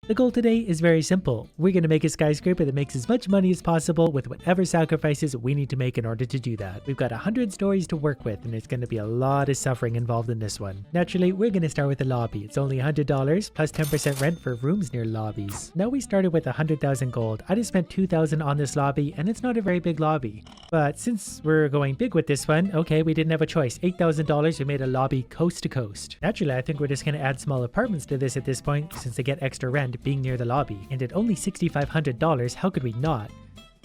The goal today is very simple. We're going to make a skyscraper that makes as much money as possible with whatever sacrifices we need to make in order to do that. We've got 100 stories to work with, and there's going to be a lot of suffering involved in this one. Naturally, we're going to start with the lobby. It's only $100 plus 10% rent for rooms near lobbies. Now we started with 100,000 gold. I just spent 2,000 on this lobby, and it's not a very big lobby. But since we're going big with this one, okay, we didn't have a choice. $8,000, we made a lobby coast to coast. Naturally, I think we're just going to add small apartments to this at this point, since they get extra rent being near the lobby. And at only $6,500, how could we not?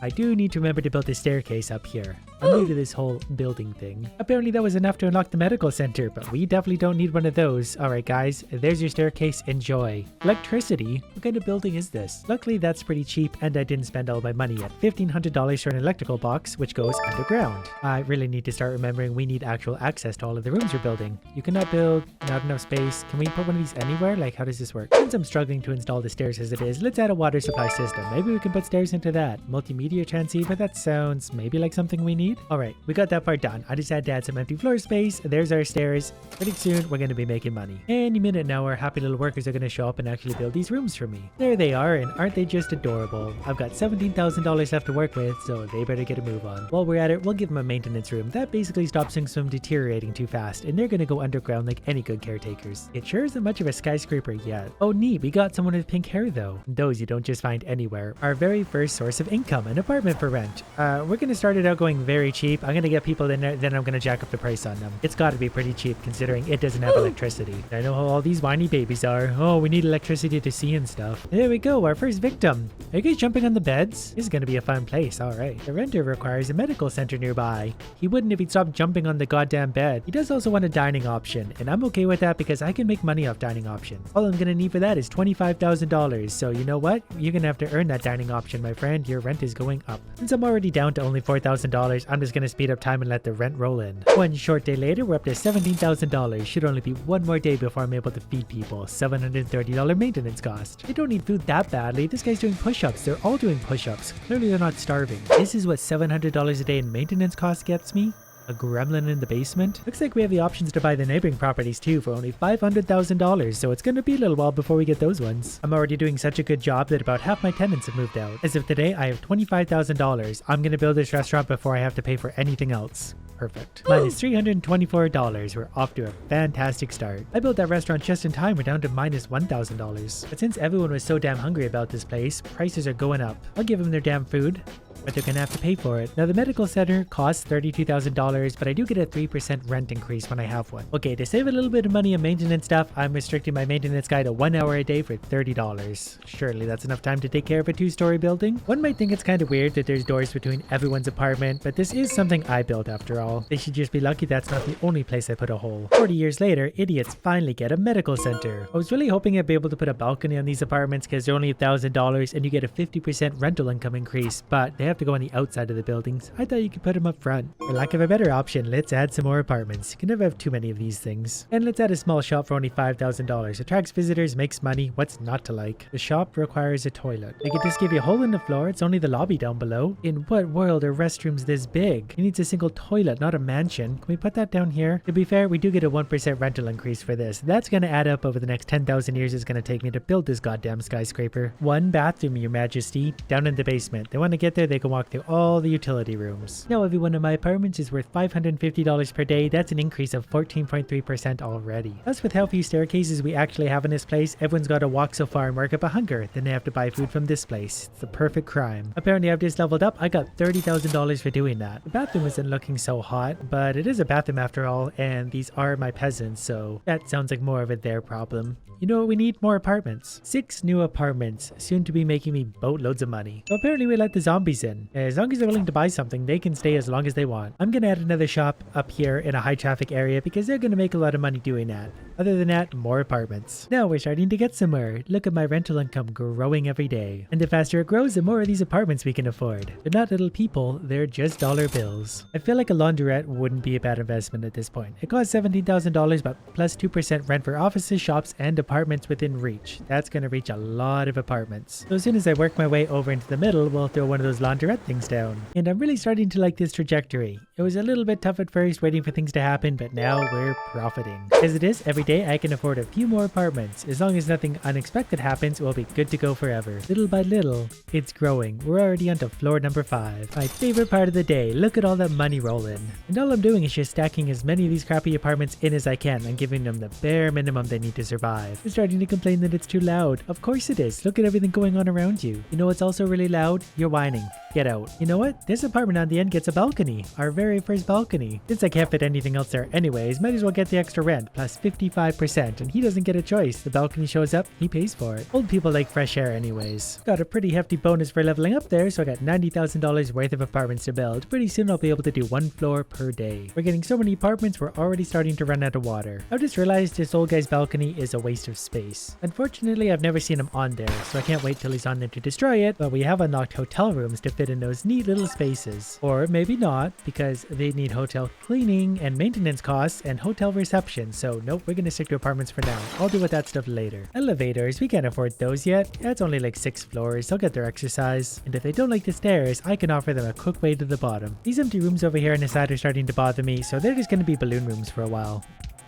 I do need to remember to build a staircase up here. I'm new to this whole building thing. Apparently that was enough to unlock the medical center, but we definitely don't need one of those. Alright guys, there's your staircase, enjoy. Electricity? What kind of building is this? Luckily that's pretty cheap and I didn't spend all my money yet. $1,500 for an electrical box, which goes underground. I really need to start remembering we need actual access to all of the rooms we're building. You cannot build, not enough space. Can we put one of these anywhere? Like how does this work? Since I'm struggling to install the stairs as it is, let's add a water supply system. Maybe we can put stairs into that. Multimedia transceiver, that sounds maybe like something we need. Alright, we got that part done. I just had to add some empty floor space. There's our stairs. Pretty soon, we're going to be making money. Any minute now, our happy little workers are going to show up and actually build these rooms for me. There they are, and aren't they just adorable? I've got $17,000 left to work with, so they better get a move on. While we're at it, we'll give them a maintenance room. That basically stops things from deteriorating too fast, and they're going to go underground like any good caretakers. It sure isn't much of a skyscraper yet. Oh neat, we got someone with pink hair though. Those you don't just find anywhere. Our very first source of income, an apartment for rent. We're going to start it out going very cheap. I'm going to get people in there, then I'm going to jack up the price on them. It's got to be pretty cheap considering it doesn't have electricity. I know how all these whiny babies are. Oh, we need electricity to see and stuff. There we go, our first victim. Are you guys jumping on the beds? This is going to be a fun place, alright. The renter requires a medical center nearby. He wouldn't if he'd stopped jumping on the goddamn bed. He does also want a dining option, and I'm okay with that because I can make money off dining options. All I'm going to need for that is $25,000, so you know what? You're going to have to earn that dining option, my friend. Your rent is going up. Since I'm already down to only $4,000, I'm just going to speed up time and let the rent roll in. One short day later, we're up to $17,000. Should only be one more day before I'm able to feed people. $730 maintenance cost. They don't need food that badly. This guy's doing push-ups. They're all doing push-ups. Clearly they're not starving. This is what $700 a day in maintenance cost gets me? A gremlin in the basement? Looks like we have the options to buy the neighboring properties too for only $500,000, so it's gonna be a little while before we get those ones. I'm already doing such a good job that about half my tenants have moved out. As of today, I have $25,000. I'm gonna build this restaurant before I have to pay for anything else. Perfect. Minus $324. We're off to a fantastic start. I built that restaurant just in time. We're down to minus $1,000. But since everyone was so damn hungry about this place, prices are going up. I'll give them their damn food, but they're gonna have to pay for it. Now the medical center costs $32,000, but I do get a 3% rent increase when I have one. Okay, to save a little bit of money on maintenance stuff, I'm restricting my maintenance guy to 1 hour a day for $30. Surely that's enough time to take care of a 2-story building? One might think it's kind of weird that there's doors between everyone's apartment, but this is something I built after all. They should just be lucky that's not the only place I put a hole. 40 years later, idiots finally get a medical center. I was really hoping I'd be able to put a balcony on these apartments because they're only $1,000 and you get a 50% rental income increase, but they have to go on the outside of the buildings. I thought you could put them up front. For lack of a better option, let's add some more apartments. You can never have too many of these things. And let's add a small shop for only $5,000. Attracts visitors, makes money. What's not to like? The shop requires a toilet. I could just give you a hole in the floor. It's only the lobby down below. In what world are restrooms this big? It needs a single toilet, not a mansion. Can we put that down here? To be fair, we do get a 1% rental increase for this. That's going to add up over the next 10,000 years. It's going to take me to build this goddamn skyscraper. One bathroom, your majesty, down in the basement. They want to get there, they can walk through all the utility rooms. Now every one of my apartments is worth $550 per day. That's an increase of 14.3% already. Plus with how few staircases we actually have in this place, everyone's got to walk so far and work up a hunger. Then they have to buy food from this place. It's the perfect crime. Apparently I've just leveled up. I got $30,000 for doing that. The bathroom isn't looking so hot, but it is a bathroom after all, and these are my peasants, so that sounds like more of a their problem. You know what we need? More apartments. 6 new apartments, soon to be making me boatloads of money. So apparently we let the zombies in. As long as they're willing to buy something, they can stay as long as they want. I'm gonna add another shop up here in a high traffic area because they're gonna make a lot of money doing that. Other than that, more apartments. Now we're starting to get somewhere. Look at my rental income growing every day. And the faster it grows, the more of these apartments we can afford. They're not little people, they're just dollar bills. I feel like a lot laundrette wouldn't be a bad investment at this point. It costs $17,000, but plus 2% rent for offices, shops, and apartments within reach. That's going to reach a lot of apartments. So as soon as I work my way over into the middle, we'll throw one of those laundrette things down. And I'm really starting to like this trajectory. It was a little bit tough at first waiting for things to happen, but now we're profiting. As it is, every day I can afford a few more apartments. As long as nothing unexpected happens, we'll be good to go forever. Little by little, it's growing. We're already onto floor number 5. My favorite part of the day. Look at all that money rolling. And all I'm doing is just stacking as many of these crappy apartments in as I can and giving them the bare minimum they need to survive. They're starting to complain that it's too loud. Of course it is. Look at everything going on around you. You know what's also really loud? You're whining. Get out. You know what? This apartment on the end gets a balcony. Our very first balcony. Since I can't fit anything else there anyways, might as well get the extra rent plus 55%, and he doesn't get a choice. The balcony shows up, he pays for it. Old people like fresh air anyways. Got a pretty hefty bonus for leveling up there, so I got $90,000 worth of apartments to build. Pretty soon I'll be able to do 1 floor per day. We're getting so many apartments, we're already starting to run out of water. I've just realized this old guy's balcony is a waste of space. Unfortunately, I've never seen him on there, so I can't wait till he's on there to destroy it, but we have unlocked hotel rooms to fit in those neat little spaces. Or maybe not, because they need hotel cleaning and maintenance costs and hotel reception, so nope, we're gonna stick to apartments for now. I'll deal with that stuff later. Elevators, we can't afford those yet. That's only like 6 floors, they'll get their exercise. And if they don't like the stairs, I can offer them a quick way to the bottom. These empty rooms over here on the side are starting to bother me, so they're just gonna be balloon rooms for a while.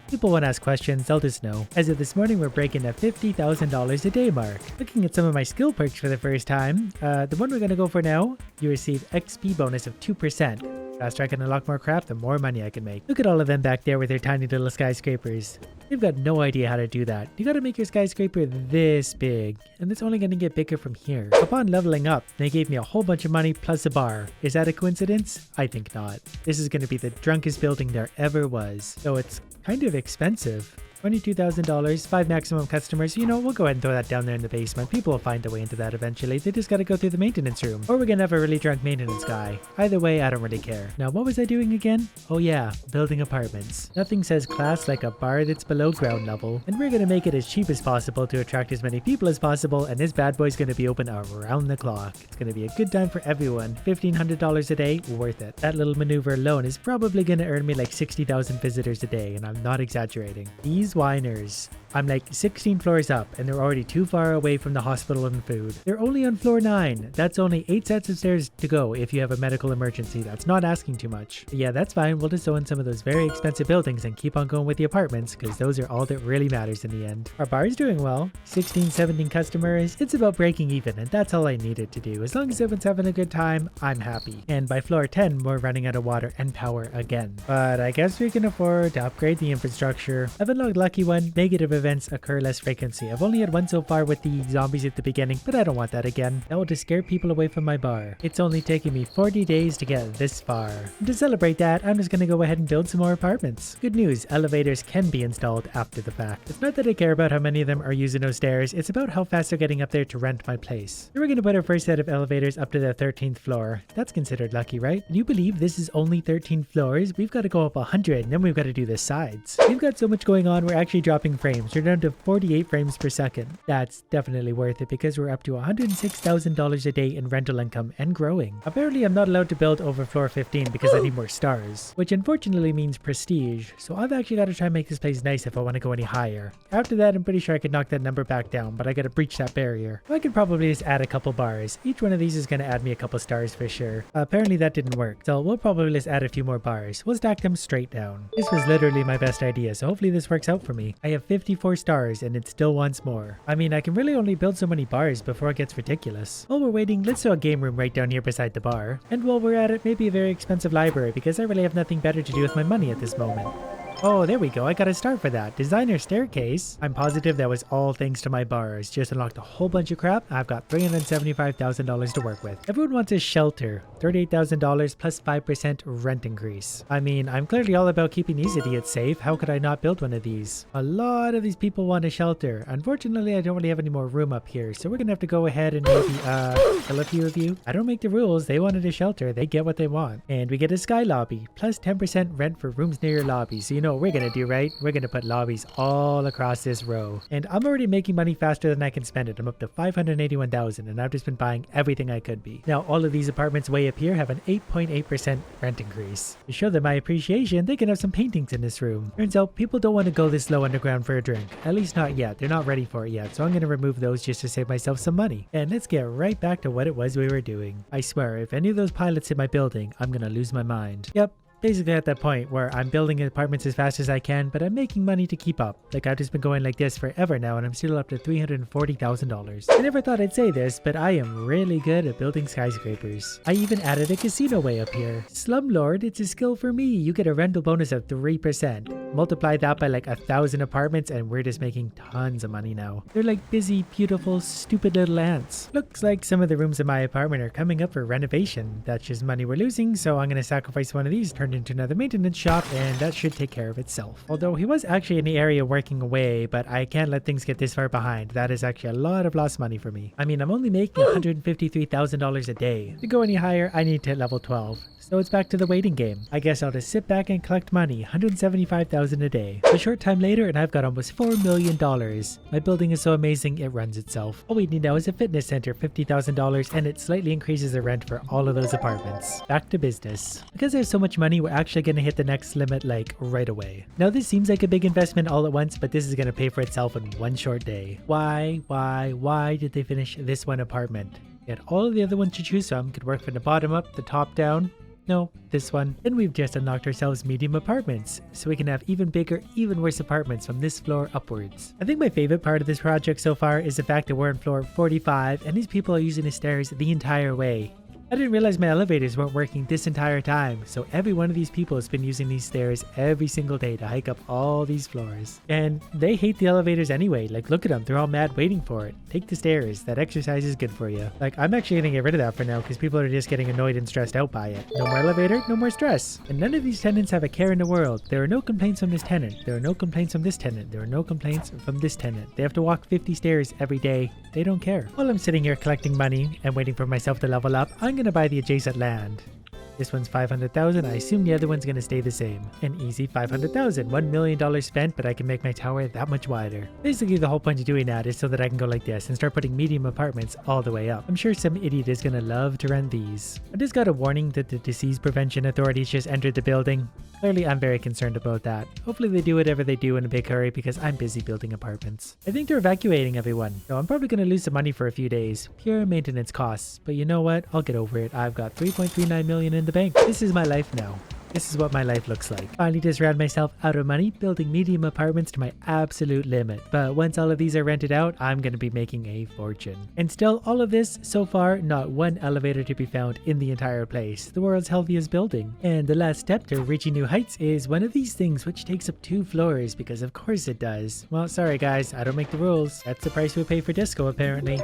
People want to ask questions, they'll just know. As of this morning, we're breaking the $50,000 a day mark. Looking at some of my skill perks for the first time, the one we're going to go for now, you receive XP bonus of 2%. Faster I can unlock more crap, the more money I can make. Look at all of them back there with their tiny little skyscrapers. They've got no idea how to do that. You gotta make your skyscraper this big, and it's only gonna get bigger from here. Upon leveling up, they gave me a whole bunch of money plus a bar. Is that a coincidence? I think not. This is gonna be the drunkest building there ever was, so it's kind of expensive. $22,000, 5 maximum customers. You know, we'll go ahead and throw that down there in the basement. People will find a way into that eventually. They just gotta go through the maintenance room. Or we're gonna have a really drunk maintenance guy. Either way, I don't really care. Now, what was I doing again? Oh yeah, building apartments. Nothing says class like a bar that's below ground level. And we're gonna make it as cheap as possible to attract as many people as possible, and this bad boy's gonna be open around the clock. It's gonna be a good time for everyone. $1,500 a day, worth it. That little maneuver alone is probably gonna earn me like 60,000 visitors a day, and I'm not exaggerating. These whiners. I'm like 16 floors up, and they're already too far away from the hospital and food. They're only on floor 9. That's only 8 sets of stairs to go if you have a medical emergency. That's not asking too much. But yeah, that's fine. We'll just own some of those very expensive buildings and keep on going with the apartments, because those are all that really matters in the end. Our bar is doing well. 16, 17 customers. It's about breaking even, and that's all I needed to do. As long as everyone's having a good time, I'm happy. And by floor 10, we're running out of water and power again. But I guess we can afford to upgrade the infrastructure. I've unlocked Lucky One. Negative events occur less frequency. I've only had one so far with the zombies at the beginning, but I don't want that again. That will just scare people away from my bar. It's only taken me 40 days to get this far. And to celebrate that, I'm just gonna go ahead and build some more apartments. Good news, elevators can be installed after the fact. It's not that I care about how many of them are using those stairs, it's about how fast they're getting up there to rent my place. So we're gonna put our first set of elevators up to the 13th floor. That's considered lucky, right? Can you believe this is only 13 floors? We've got to go up 100, and then we've got to do the sides. We've got so much going on, we're actually dropping frames. We're down to 48 frames per second. That's definitely worth it because we're up to $106,000 a day in rental income and growing. Apparently, I'm not allowed to build over floor 15 because I need more stars, which unfortunately means prestige. So I've actually got to try and make this place nice if I want to go any higher. After that, I'm pretty sure I could knock that number back down, but I got to breach that barrier. I could probably just add a couple bars. Each one of these is going to add me a couple stars for sure. Apparently that didn't work, so we'll probably just add a few more bars. We'll stack them straight down. This was literally my best idea, so hopefully this works out for me. I have 54 stars and it still wants more. I mean, I can really only build so many bars before it gets ridiculous. While we're waiting, let's throw a game room right down here beside the bar. And while we're at it, maybe a very expensive library because I really have nothing better to do with my money at this moment. Oh, there we go. I got a star for that. Designer staircase. I'm positive that was all thanks to my bars. Just unlocked a whole bunch of crap. I've got $375,000 to work with. Everyone wants a shelter. $38,000 plus 5% rent increase. I mean, I'm clearly all about keeping these idiots safe. How could I not build one of these? A lot of these people want a shelter. Unfortunately, I don't really have any more room up here, so we're gonna have to go ahead and maybe kill a few of you. I don't make the rules. They wanted a shelter. They get what they want. And we get a sky lobby plus 10% rent for rooms near your lobby. So you know know what we're gonna do, right? We're gonna put lobbies all across this row. And I'm already making money faster than I can spend it. I'm up to 581,000 and I've just been buying everything I could be. Now all of these apartments way up here have an 8.8% rent increase. To show them my appreciation, they can have some paintings in this room. Turns out people don't want to go this low underground for a drink. At least not yet. They're not ready for it yet. So I'm gonna remove those just to save myself some money. And let's get right back to what it was we were doing. I swear, if any of those pilots hit my building, I'm gonna lose my mind. Yep. Basically at that point where I'm building apartments as fast as I can, but I'm making money to keep up. Like I've just been going like this forever now and I'm still up to $340,000. I never thought I'd say this, but I am really good at building skyscrapers. I even added a casino way up here. Slumlord, it's a skill for me. You get a rental bonus of 3%. Multiply that by like 1,000 apartments and we're just making tons of money now. They're like busy, beautiful, stupid little ants. Looks like some of the rooms in my apartment are coming up for renovation. That's just money we're losing, so I'm gonna sacrifice one of these, turn into another maintenance shop, and that should take care of itself. Although he was actually in the area working away, but I can't let things get this far behind. That is actually a lot of lost money for me. I mean, I'm only making $153,000 a day. To go any higher, I need to hit level 12. So it's back to the waiting game. I guess I'll just sit back and collect money, $175,000 a day. A short time later and I've got almost $4 million. My building is so amazing it runs itself. All we need now is a fitness center, $50,000, and it slightly increases the rent for all of those apartments. Back to business. Because there's so much money, we're actually going to hit the next limit like right away. Now this seems like a big investment all at once, but this is going to pay for itself in one short day. Why did they finish this one apartment? Yet all of the other ones to choose from could work from the bottom up, the top down. No, this one. Then we've just unlocked ourselves medium apartments, so we can have even bigger, even worse apartments from this floor upwards. I think my favorite part of this project so far is the fact that we're on floor 45 and these people are using the stairs the entire way. I didn't realize my elevators weren't working this entire time, so every one of these people has been using these stairs every single day to hike up all these floors. And they hate the elevators anyway. Like, look at them, they're all mad waiting for it. Take the stairs, that exercise is good for you. Like, I'm actually gonna get rid of that for now because people are just getting annoyed and stressed out by it. No more elevator, no more stress. And none of these tenants have a care in the world. There are no complaints from this tenant. There are no complaints from this tenant. There are no complaints from this tenant. They have to walk 50 stairs every day. They don't care. While I'm sitting here collecting money and waiting for myself to level up, I'm gonna buy the adjacent land. This one's 500,000. I assume the other one's gonna stay the same. An easy 500,000. $1 million spent, but I can make my tower that much wider. Basically, the whole point of doing that is so that I can go like this and start putting medium apartments all the way up. I'm sure some idiot is gonna love to rent these. I just got a warning that the disease prevention authorities just entered the building. Clearly, I'm very concerned about that. Hopefully they do whatever they do in a big hurry because I'm busy building apartments. I think they're evacuating everyone, so I'm probably going to lose some money for a few days. Pure maintenance costs. But you know what? I'll get over it. I've got 3.39 million in the bank. This is my life now. This is what my life looks like. Finally just ran myself out of money building medium apartments to my absolute limit. But once all of these are rented out, I'm going to be making a fortune. And still, all of this, so far, not one elevator to be found in the entire place. The world's healthiest building. And the last step to reaching new heights is one of these things which takes up 2 floors because of course it does. Well, sorry guys, I don't make the rules. That's the price we pay for disco apparently.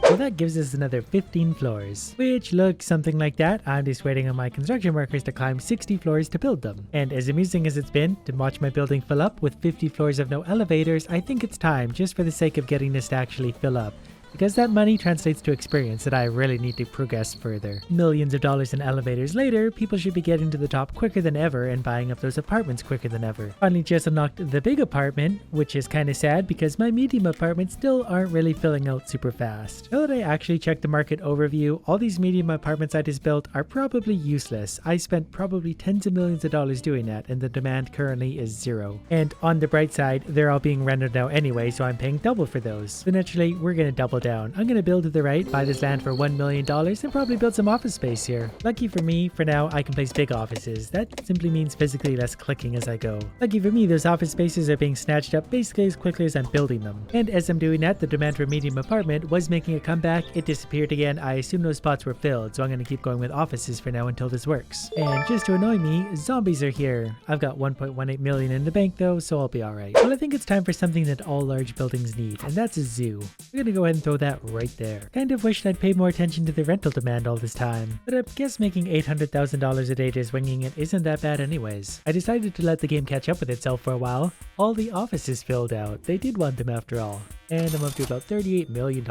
So that gives us another 15 floors, which looks something like that. I'm just waiting on my construction workers to climb 60 floors to build them. And as amusing as it's been to watch my building fill up with 50 floors of no elevators, I think it's time, just for the sake of getting this to actually fill up. Because that money translates to experience that I really need to progress further. Millions of dollars in elevators later, people should be getting to the top quicker than ever and buying up those apartments quicker than ever. Finally just unlocked the big apartment, which is kinda sad because my medium apartments still aren't really filling out super fast. Now that I actually checked the market overview, all these medium apartments I just built are probably useless. I spent probably tens of millions of dollars doing that and the demand currently is 0. And on the bright side, they're all being rented out anyway, so I'm paying double for those. So naturally, we're gonna double down. I'm gonna build to the right, buy this land for $1 million, and probably build some office space here. Lucky for me, for now, I can place big offices. That simply means physically less clicking as I go. Lucky for me, those office spaces are being snatched up basically as quickly as I'm building them. And as I'm doing that, the demand for a medium apartment was making a comeback. It disappeared again. I assume those spots were filled, so I'm gonna keep going with offices for now until this works. And just to annoy me, zombies are here. I've got 1.18 million in the bank though, so I'll be alright. Well, I think it's time for something that all large buildings need, and that's a zoo. We're gonna go ahead and throw that right there. Kind of wished I'd paid more attention to the rental demand all this time, but I guess making $800,000 a day just winging it isn't that bad anyways. I decided to let the game catch up with itself for a while. All the offices filled out. They did want them after all. and I'm up to about $38 million,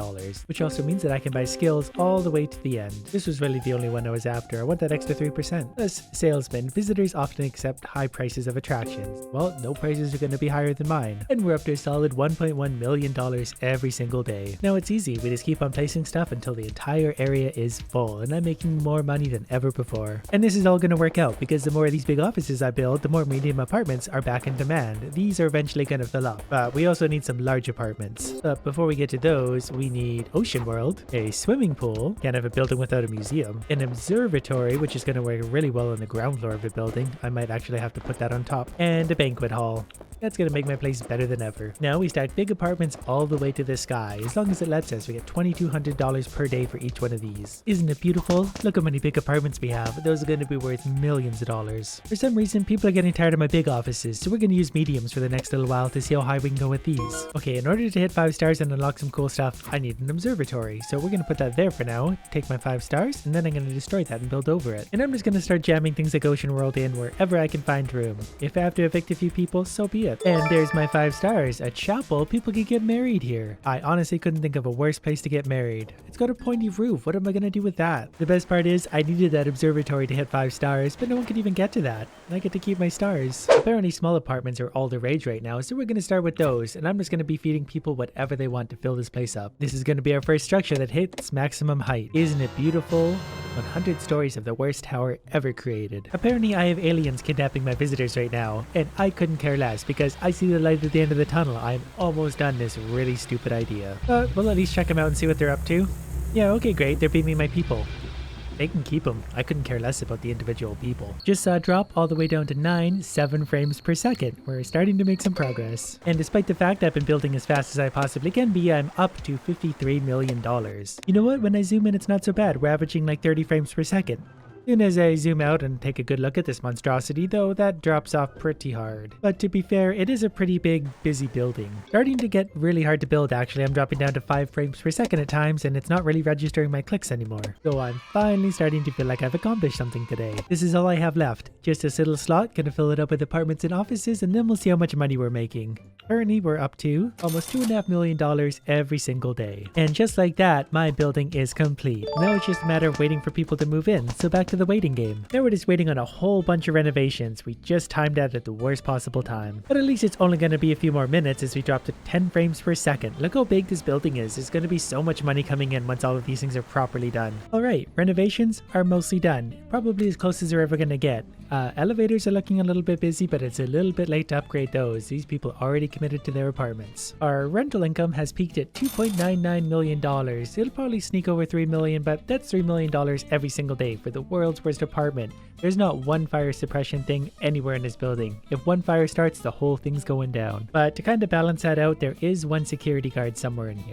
which also means that I can buy skills all the way to the end. This was really the only one I was after. I want that extra 3%. As salesmen, visitors often accept high prices of attractions. Well, no prices are going to be higher than mine, and we're up to a solid $1.1 million every single day. Now it's easy, we just keep on placing stuff until the entire area is full, and I'm making more money than ever before. And this is all going to work out, because the more of these big offices I build, the more medium apartments are back in demand. These are eventually going to fill up, but we also need some large apartments. But before we get to those, we need Ocean World, a swimming pool, can't have a building without a museum, an observatory, which is going to work really well on the ground floor of a building. I might actually have to put that on top, and a banquet hall. That's going to make my place better than ever. Now we stack big apartments all the way to the sky. As long as it lets us, we get $2,200 per day for each one of these. Isn't it beautiful? Look how many big apartments we have. Those are going to be worth millions of dollars. For some reason, people are getting tired of my big offices, so we're going to use mediums for the next little while to see how high we can go with these. Okay, in order to hit 5 stars and unlock some cool stuff, I need an observatory. So we're going to put that there for now, take my 5 stars, and then I'm going to destroy that and build over it. And I'm just going to start jamming things like Ocean World in wherever I can find room. If I have to evict a few people, so be it. And there's my 5 stars. A chapel, people can get married here. I honestly couldn't think of a worse place to get married. It's got a pointy roof. What am I going to do with that? The best part is I needed that observatory to hit 5 stars, but no one could even get to that. And I get to keep my stars. Apparently small apartments are all the rage right now, so we're going to start with those, and I'm just going to be feeding people whatever they want to fill this place up. This is going to be our first structure that hits maximum height. Isn't it beautiful? 100 stories of the worst tower ever created. Apparently I have aliens kidnapping my visitors right now, and I couldn't care less because I see the light at the end of the tunnel. I'm almost done this really stupid idea. But we'll at least check them out and see what they're up to. Yeah, okay, great. They're beaming my people. They can keep them. I couldn't care less about the individual people. Just saw a drop all the way down to 7 frames per second. We're starting to make some progress. And despite the fact I've been building as fast as I possibly can be, I'm up to $53 million. You know what? When I zoom in, it's not so bad. We're averaging like 30 frames per second. Soon as I zoom out and take a good look at this monstrosity, though, that drops off pretty hard. But to be fair, it is a pretty big, busy building. Starting to get really hard to build, actually. I'm dropping down to 5 frames per second at times, and it's not really registering my clicks anymore. So I'm finally starting to feel like I've accomplished something today. This is all I have left. Just this little slot, gonna fill it up with apartments and offices, and then we'll see how much money we're making. Currently, we're up to almost $2.5 million every single day. And just like that, my building is complete. Now it's just a matter of waiting for people to move in, so back to the waiting game. Now we're just waiting on a whole bunch of renovations. We just timed out at the worst possible time. But at least it's only going to be a few more minutes as we drop to 10 frames per second. Look how big this building is. There's going to be so much money coming in once all of these things are properly done. Alright, renovations are mostly done. Probably as close as they're ever going to get. Elevators are looking a little bit busy, but it's a little bit late to upgrade those. These people already committed to their apartments. Our rental income has peaked at $2.99 million. It'll probably sneak over $3 million, but that's $3 million every single day for the world's worst apartment. There's not one fire suppression thing anywhere in this building. If one fire starts, the whole thing's going down. But to kind of balance that out, there is one security guard somewhere in here.